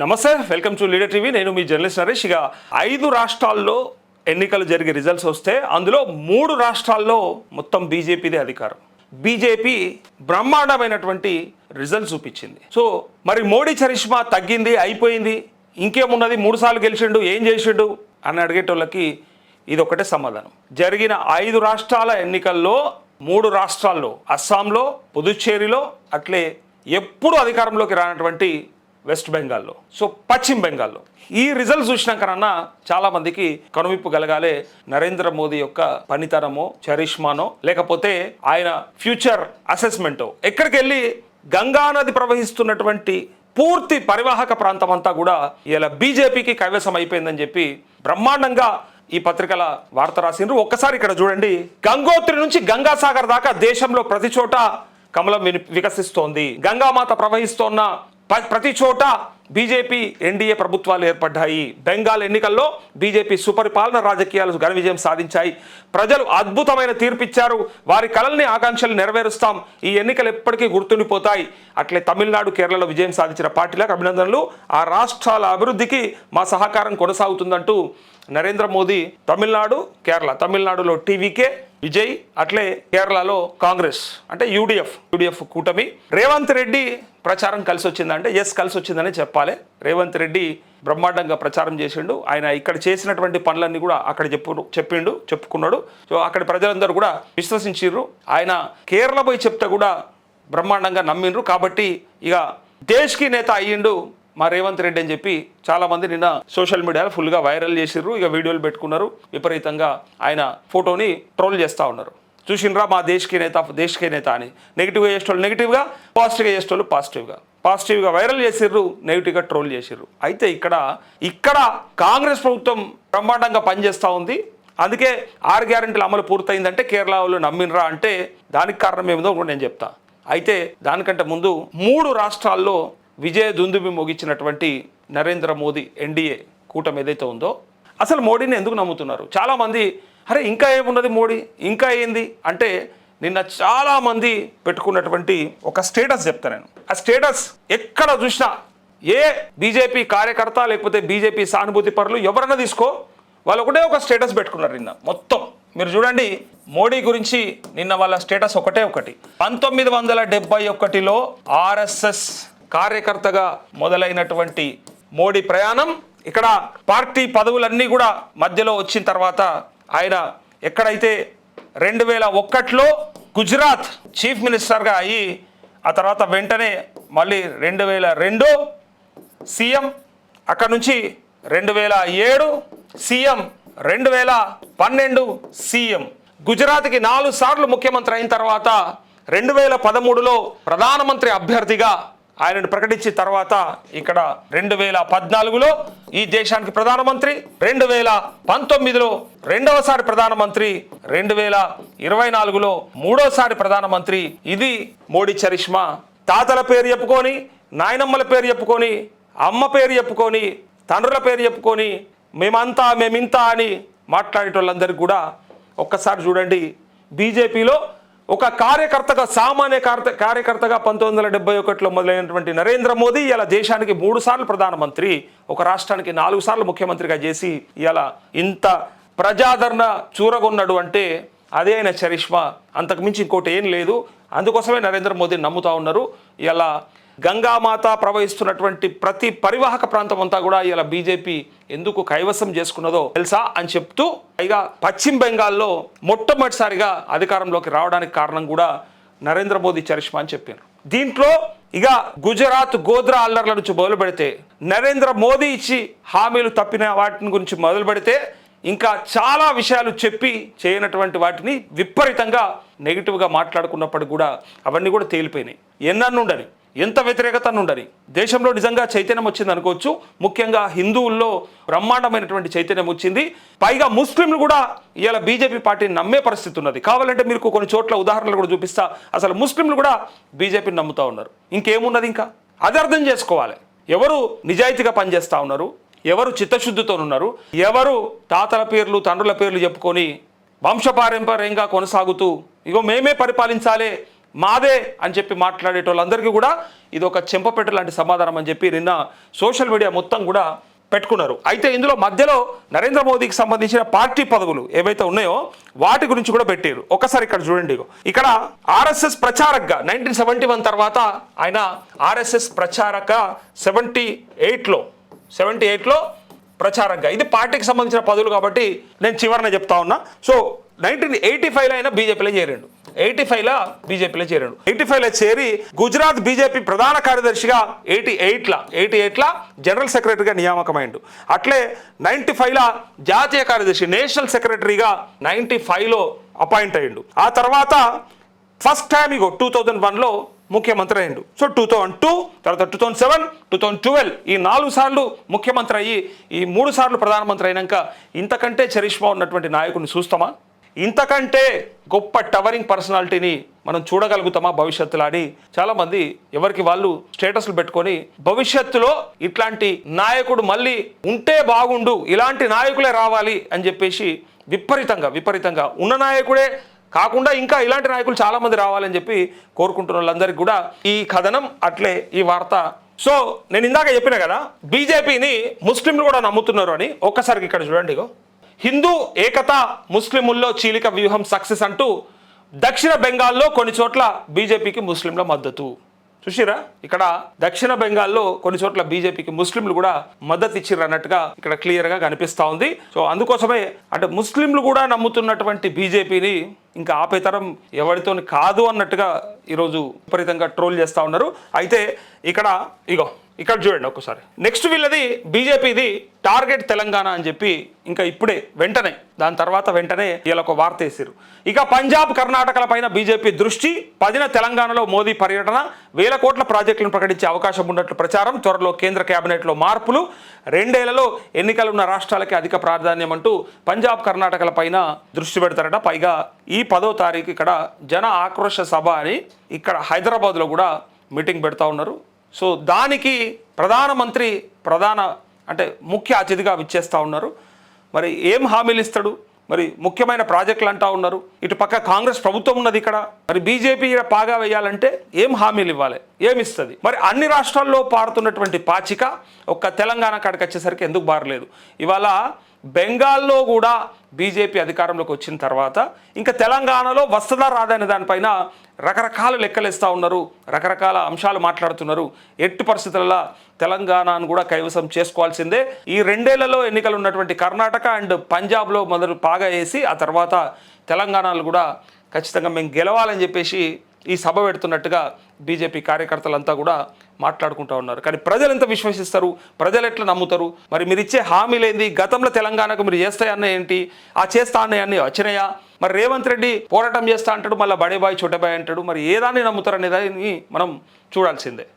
నమస్తే, welcome to leader TV. నేను మీ journalist Naresh. ఇక 5 రాష్ట్రాల్లో ఎన్నికలు జరిగే రిజల్ట్స్ వస్తే అందులో 3 రాష్ట్రాల్లో మొత్తం బీజేపీదే అధికారం. బీజేపీ బ్రహ్మాండమైనటువంటి రిజల్ట్స్ చూపించింది. సో మరి మోడీ చరిష్మా తగ్గింది, అయిపోయింది, ఇంకేమున్నది, 3 సార్లు గెలిచిండు, ఏం చేసిండు అని అడిగేటోళ్ళకి ఇది ఒకటే సమాధానం. జరిగిన 5 రాష్ట్రాల ఎన్నికల్లో 3 రాష్ట్రాల్లో, అస్సాంలో, పుదుచ్చేరిలో, అట్లే ఎప్పుడు అధికారంలోకి రానటువంటి వెస్ట్ బెంగాల్లో, సో పశ్చిమ బెంగాల్లో ఈ రిజల్ట్స్ చూసినాకనన్నా చాలామందికి కనువిప్పు కలగాలే. నరేంద్ర మోదీ యొక్క పనితనమో, చరిష్మానో, లేకపోతే ఆయన ఫ్యూచర్ అసెస్మెంటో. ఎక్కడికి వెళ్ళి గంగా నది ప్రవహిస్తున్నటువంటి పూర్తి పరివాహక ప్రాంతం అంతా కూడా ఇలా బీజేపీకి కైవసం అయిపోయిందని చెప్పి బ్రహ్మాండంగా ఈ పత్రికల వార్త రాసిండ్రు. ఒక్కసారి ఇక్కడ చూడండి. గంగోత్రి నుంచి గంగాసాగర్ దాకా దేశంలో ప్రతి చోట కమలం వికసిస్తోంది. గంగామాత ప్రవహిస్తోన్న ప్రతి చోట బీజేపీ ఎన్డీఏ ప్రభుత్వాలు ఏర్పడ్డాయి. బెంగాల్ ఎన్నికల్లో బీజేపీ సుపరిపాలన రాజకీయాలు ఘన విజయం సాధించాయి. ప్రజలు అద్భుతమైన తీర్పిచ్చారు. వారి కలల్ని, ఆకాంక్షలు నెరవేరుస్తాం. ఈ ఎన్నికలు ఎప్పటికీ గుర్తుండిపోతాయి. అట్లే తమిళనాడు, కేరళలో విజయం సాధించిన పార్టీలకు అభినందనలు. ఆ రాష్ట్రాల అభివృద్ధికి మా సహకారం కొనసాగుతుందంటూ నరేంద్ర మోదీ తమిళనాడు, కేరళ, తమిళనాడులో టీవీకే విజయ్, అట్లే కేరళలో కాంగ్రెస్ అంటే యూడిఎఫ్ కూటమి. రేవంత్ రెడ్డి ప్రచారం కలిసి వచ్చిందంటే ఎస్ కలిసి వచ్చిందని చెప్పాలి. రేవంత్ రెడ్డి బ్రహ్మాండంగా ప్రచారం చేసిండు. ఆయన ఇక్కడ చేసినటువంటి పనులన్నీ కూడా అక్కడ చెప్పుకున్నాడు. సో అక్కడ ప్రజలందరూ కూడా విశ్వసించారు. ఆయన కేరళ పోయి చెప్తే కూడా బ్రహ్మాండంగా నమ్మిండ్రు. కాబట్టి ఇక దేశ్కి నేత అయ్యిండు మా రేవంత్ రెడ్డి అని చెప్పి చాలామంది నిన్న సోషల్ మీడియాలో ఫుల్గా వైరల్ చేసిర్రు. ఇక వీడియోలు పెట్టుకున్నారు. విపరీతంగా ఆయన ఫోటోని ట్రోల్ చేస్తూ ఉన్నారు. చూసినరా మా దేశ్కి నేత అని. నెగిటివ్గా చేసేటోళ్ళు నెగిటివ్గా, పాజిటివ్గా చేసేటోళ్ళు పాజిటివ్గా వైరల్ చేసిర్రు, నెగిటివ్గా ట్రోల్ చేసిర్రు. అయితే ఇక్కడ కాంగ్రెస్ ప్రభుత్వం బ్రహ్మాండంగా పనిచేస్తూ ఉంది. అందుకే 6 గ్యారెంటీల అమలు పూర్తయిందంటే కేరళ వాళ్ళు నమ్మినరా అంటే దానికి కారణం ఏమిదో కూడా నేను చెప్తా. అయితే దానికంటే ముందు 3 రాష్ట్రాల్లో విజయ దుందుబి మోగించినటువంటి నరేంద్ర మోదీ ఎన్డీఏ కూటమి ఏదైతే ఉందో, అసలు మోడీని ఎందుకు నమ్ముతున్నారు చాలామంది? అరే ఇంకా ఏమున్నది మోడీ, ఇంకా ఏంది అంటే నిన్న చాలామంది పెట్టుకున్నటువంటి ఒక స్టేటస్ చెప్తా నేను. ఆ స్టేటస్ ఎక్కడ చూసినా ఏ బీజేపీ కార్యకర్త లేకపోతే బీజేపీ సానుభూతి పరులు ఎవరన్నా తీసుకో, వాళ్ళు ఒకటే ఒక స్టేటస్ పెట్టుకున్నారు నిన్న మొత్తం. మీరు చూడండి, మోడీ గురించి నిన్న వాళ్ళ స్టేటస్ ఒకటి 1971లో ఆర్ఎస్ఎస్ కార్యకర్తగా మొదలైనటువంటి మోడీ ప్రయాణం ఇక్కడ పార్టీ పదవులన్నీ కూడా మధ్యలో వచ్చిన తర్వాత ఆయన ఎక్కడైతే 2001లో గుజరాత్ చీఫ్ మినిస్టర్గా అయ్యి ఆ తర్వాత వెంటనే మళ్ళీ 2002 సీఎం, అక్కడ నుంచి 2007 సీఎం, 2012 సీఎం, గుజరాత్కి 4 సార్లు ముఖ్యమంత్రి అయిన తర్వాత 2013లో ప్రధానమంత్రి అభ్యర్థిగా ఆయనను ప్రకటించిన తర్వాత ఇక్కడ 2014లో ఈ దేశానికి ప్రధానమంత్రి, 2019లో రెండవసారి ప్రధానమంత్రి, 2024లో మూడోసారి ప్రధానమంత్రి. ఇది మోడీ చరిష్మా. తాతల పేరు చెప్పుకొని, నాయనమ్మల పేరు చెప్పుకొని, అమ్మ పేరు చెప్పుకొని, తండ్రుల పేరు చెప్పుకొని మేమింత అని మాట్లాడేటోళ్ళందరికీ కూడా ఒక్కసారి చూడండి. బీజేపీలో ఒక కార్యకర్తగా, సామాన్య కార్యకర్తగా 1971లో మొదలైనటువంటి నరేంద్ర మోదీ ఇలా దేశానికి 3 సార్లు ప్రధానమంత్రి, ఒక రాష్ట్రానికి 4 సార్లు ముఖ్యమంత్రిగా చేసి ఇలా ఇంత ప్రజాదరణ చూరగొన్నాడు అంటే అదే ఆయన చరిష్మా. అంతకుమించి ఇంకోటి ఏం లేదు. అందుకోసమే నరేంద్ర మోదీని నమ్ముతూ ఉన్నారు. ఇలా గంగామాత ప్రవహిస్తున్నటువంటి ప్రతి పరివాహక ప్రాంతం అంతా కూడా ఇలా బీజేపీ ఎందుకు కైవసం చేసుకున్నదో తెలుసా అని చెప్తూ, పైగా పశ్చిమ బెంగాల్లో మొట్టమొదటిసారిగా అధికారంలోకి రావడానికి కారణం కూడా నరేంద్ర మోదీ చరిష్మా అని చెప్పారు. దీంట్లో ఇక గుజరాత్ గోద్రా అల్లర్ల నుంచి మొదలు పెడితే, నరేంద్ర మోదీ ఇచ్చి హామీలు తప్పిన వాటిని గురించి మొదలు పెడితే, ఇంకా చాలా విషయాలు చెప్పి చేయనటువంటి వాటిని విపరీతంగా నెగిటివ్గా మాట్లాడుకున్నప్పటికి కూడా అవన్నీ కూడా తేలిపోయినాయి. ఎన్నన్నుండని, ఎంత వ్యతిరేకత ఉండని దేశంలో నిజంగా చైతన్యం వచ్చింది అనుకోవచ్చు. ముఖ్యంగా హిందువుల్లో బ్రహ్మాండమైనటువంటి చైతన్యం వచ్చింది. పైగా ముస్లింలు కూడా ఇలా బీజేపీ పార్టీని నమ్మే పరిస్థితి ఉన్నది. కావాలంటే మీకు కొన్ని చోట్ల ఉదాహరణలు కూడా చూపిస్తా. అసలు ముస్లింలు కూడా బీజేపీని నమ్ముతూ ఉన్నారు. ఇంకేమున్నది ఇంకా? అది అర్థం చేసుకోవాలి. ఎవరు నిజాయితీగా పనిచేస్తూ ఉన్నారు, ఎవరు చిత్తశుద్ధితో ఉన్నారు, ఎవరు తాతల పేర్లు తండ్రుల పేర్లు చెప్పుకొని వంశపారంపర్యంగా కొనసాగుతూ ఇగో మేమే పరిపాలించాలి, మాదే అని చెప్పి మాట్లాడేటోళ్ళందరికీ కూడా ఇది ఒక చెంపపెట్ట లాంటి సమాధానం అని చెప్పి నిన్న సోషల్ మీడియా మొత్తం కూడా పెట్టుకున్నారు. అయితే ఇందులో మధ్యలో నరేంద్ర మోదీకి సంబంధించిన పార్టీ పదవులు ఏవైతే ఉన్నాయో వాటి గురించి కూడా పెట్టారు. ఒకసారి ఇక్కడ చూడండి, ఇక్కడ ఆర్ఎస్ఎస్ ప్రచారకగా 1971 తర్వాత ఆయన ఆర్ఎస్ఎస్ ప్రచారక 78లో ప్రచారకగా, ఇది పార్టీకి సంబంధించిన పదవులు కాబట్టి నేను చివరన చెప్తా ఉన్నా. సో 1985లో ఆయన బీజేపీలో చేరాడు. 85లో చేరి గుజరాత్ బీజేపీ ప్రధాన కార్యదర్శిగా 88ల జనరల్ సెక్రటరీగా నియామకమైండు. అట్లే 95లో జాతీయ కార్యదర్శి నేషనల్ సెక్రటరీగా 95లో అపాయింట్ అయ్యిండు. ఆ తర్వాత ఫస్ట్ టైం 2001లో ముఖ్యమంత్రి అయ్యిండు. సో 2002, తర్వాత 2007, 2012 ఈ 4 సార్లు ముఖ్యమంత్రి అయ్యి ఈ 3 సార్లు ప్రధానమంత్రి అయినాక ఇంతకంటే చరిష్మా ఉన్నటువంటి నాయకుడిని చూస్తామా? ఇంతకంటే గొప్ప టవరింగ్ పర్సనాలిటీని మనం చూడగలుగుతామా భవిష్యత్తులో అని చాలామంది ఎవరికి వాళ్ళు స్టేటస్లు పెట్టుకొని భవిష్యత్తులో ఇట్లాంటి నాయకుడు మళ్ళీ ఉంటే బాగుండు, ఇలాంటి నాయకులే రావాలి అని చెప్పేసి విపరీతంగా ఉన్న నాయకుడే కాకుండా ఇంకా ఇలాంటి నాయకులు చాలామంది రావాలని చెప్పి కోరుకుంటున్న వాళ్ళందరికీ కూడా ఈ కథనం, అట్లే ఈ వార్త. సో నేను ఇందాక చెప్పిన కదా బీజేపీని ముస్లింలు కూడా నమ్ముతున్నారు అని. ఒక్కసారికి ఇక్కడ చూడండి, హిందూ ఏకత ముస్లిముల్లో చీలిక వ్యూహం సక్సెస్ అంటూ దక్షిణ బెంగాల్లో కొన్ని చోట్ల బీజేపీకి ముస్లింల మద్దతు. చూసిరా, ఇక్కడ దక్షిణ బెంగాల్లో కొన్ని చోట్ల బీజేపీకి ముస్లింలు కూడా మద్దతు ఇచ్చిర్రు అన్నట్టుగా ఇక్కడ క్లియర్గా కనిపిస్తూ ఉంది. సో అందుకోసమే అంటే ముస్లింలు కూడా నమ్ముతున్నటువంటి బీజేపీని ఇంకా ఆపేతరం ఎవరితో కాదు అన్నట్టుగా ఈరోజు విపరీతంగా ట్రోల్ చేస్తూ ఉన్నారు. అయితే ఇక్కడ చూడండి ఒకసారి. నెక్స్ట్ వీళ్ళది బీజేపీది టార్గెట్ తెలంగాణ అని చెప్పి ఇంకా ఇప్పుడే దాని తర్వాత వెంటనే వీళ్ళ ఒక వార్త వేసారు. ఇక పంజాబ్ కర్ణాటకల పైన బీజేపీ దృష్టి, 10న తెలంగాణలో మోదీ పర్యటన, 1000 కోట్ల ప్రాజెక్టులను ప్రకటించే అవకాశం ఉన్నట్లు ప్రచారం, త్వరలో కేంద్ర కేబినెట్లో మార్పులు, 2 ఏళ్లలో ఎన్నికలున్న రాష్ట్రాలకి అధిక ప్రాధాన్యం అంటూ పంజాబ్ కర్ణాటకల పైన దృష్టి పెడతారట. పైగా ఈ 10వ తారీఖు ఇక్కడ జన ఆక్రోశ సభ అని ఇక్కడ హైదరాబాద్లో కూడా మీటింగ్ పెడతా ఉన్నారు. సో దానికి ప్రధానమంత్రి ముఖ్య అతిథిగా విచ్చేస్తూ ఉన్నారు. మరి ఏం హామీలు ఇస్తాడు? మరి ముఖ్యమైన ప్రాజెక్టులు అంటూ ఉన్నారు. ఇటు పక్క కాంగ్రెస్ ప్రభుత్వం ఉన్నది ఇక్కడ. మరి బీజేపీ పాగా వేయాలంటే ఏం హామీలు ఇవ్వాలి, ఏమిస్తుంది? మరి అన్ని రాష్ట్రాల్లో పారుతున్నటువంటి పాచిక ఒక్క తెలంగాణ కాడికి వచ్చేసరికి ఎందుకు బారలేదు? ఇవాళ బెంగాల్లో కూడా బీజేపీ అధికారంలోకి వచ్చిన తర్వాత ఇంకా తెలంగాణలో వస్తుందా రాదనే దానిపైన రకరకాల లెక్కలేస్తూ ఉన్నారు, రకరకాల అంశాలు మాట్లాడుతున్నారు. ఎట్టి పరిస్థితులలో తెలంగాణను కూడా కైవసం చేసుకోవాల్సిందే. ఈ 2 ఏళ్లలో ఎన్నికలు ఉన్నటువంటి కర్ణాటక అండ్ పంజాబ్లో మొదలు పాగా వేసి ఆ తర్వాత తెలంగాణలో కూడా ఖచ్చితంగా మేము గెలవాలని చెప్పేసి ఈ సభ పెడుతున్నట్టుగా బీజేపీ కార్యకర్తలంతా కూడా మాట్లాడుకుంటూ ఉన్నారు. కానీ ప్రజలు ఎంత విశ్వసిస్తారు, ప్రజలు ఎట్లా నమ్ముతారు? మరి మీరు ఇచ్చే హామీలేంది? గతంలో తెలంగాణకు మీరు చేస్తాయన్న ఏంటి? ఆ చేస్తా అన్నయన్నీ వచ్చినాయా? మరి రేవంత్ రెడ్డి పోరాటం చేస్తా అంటాడు, మళ్ళీ బడేబాయ్ చోటబాయ్ అంటాడు. మరి ఏదాన్ని నమ్ముతారు అనేదాన్ని మనం చూడాల్సిందే.